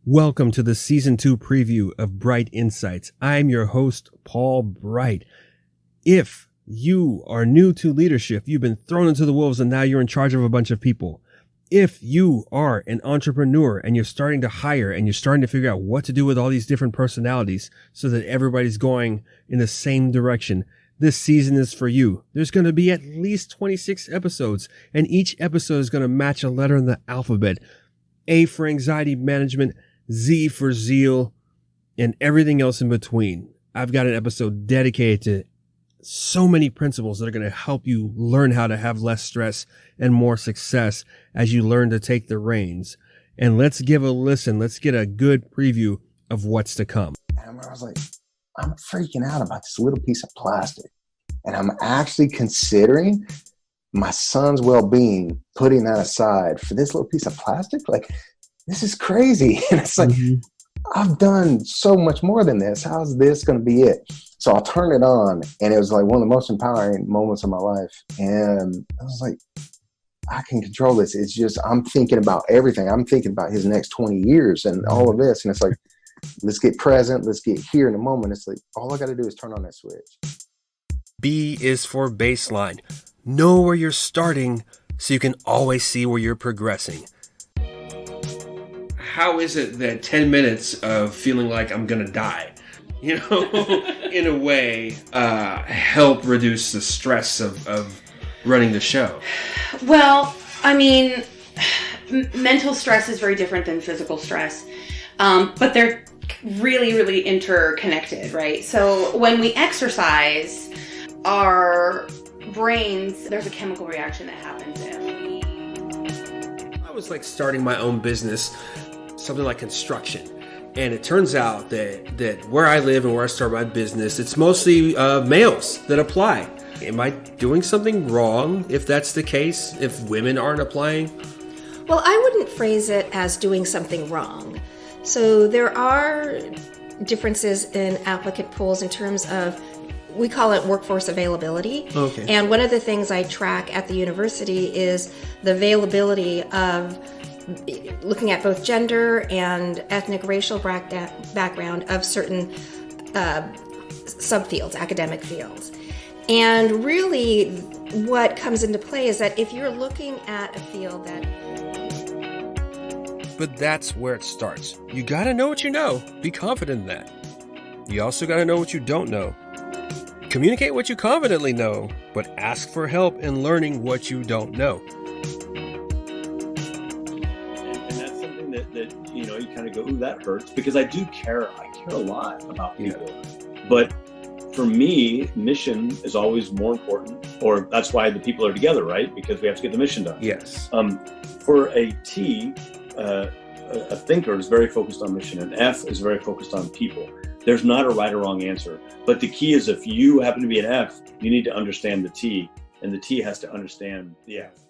Welcome to the Season 2 preview of Bright Insights. I'm your host, Paul Bright. If you are new to leadership, you've been thrown into the wolves and now you're in charge of a bunch of people. If you are an entrepreneur and you're starting to hire and you're starting to figure out what to do with all these different personalities so that everybody's going in the same direction, this season is for you. There's going to be at least 26 episodes, and each episode is going to match a letter in the alphabet. A for anxiety management, Z for zeal, and everything else in between. I've got an episode dedicated to so many principles that are going to help you learn how to have less stress and more success as you learn to take the reins. And let's give a listen. Let's get a good preview of what's to come. And I was like, I'm freaking out about this little piece of plastic. And I'm actually considering my son's well-being, putting that aside for this little piece of plastic. Like, this is crazy. And it's like, I've done so much more than this. How's this going to be it? So I'll turn it on, and it was like one of the most empowering moments of my life. And I was like, I can control this. It's just, I'm thinking about everything. I'm thinking about his next 20 years and all of this. And it's like, let's get present. Let's get here in the moment. It's like, all I got to do is turn on that switch. B is for baseline. Know where you're starting so you can always see where you're progressing. How is it that 10 minutes of feeling like I'm going to die, in a way, help reduce the stress of running the show? Well, I mean, mental stress is very different than physical stress, but they're really, really interconnected, right? So when we exercise, our brains, there's a chemical reaction that happens. I was like starting my own business, something like construction. And it turns out that where I live and where I start my business, it's mostly males that apply. Am I doing something wrong if that's the case, if women aren't applying? Well, I wouldn't phrase it as doing something wrong. So there are differences in applicant pools in terms of, we call it workforce availability. Okay. And one of the things I track at the university is the availability of looking at both gender and ethnic racial background of certain subfields, academic fields. And really what comes into play is that if you're looking at a field that... But that's where it starts. You gotta know what you know. Be confident in that. You also gotta know what you don't know. Communicate what you confidently know, but ask for help in learning what you don't know. That you kind of go, ooh, that hurts, because I care a lot about people. But for me, mission is always more important, or that's why the people are together, right? Because we have to get the mission done. Yes. For a T, a thinker is very focused on mission, and F is very focused on people. There's not a right or wrong answer, but the key is if you happen to be an F, you need to understand the T, and the T has to understand the F.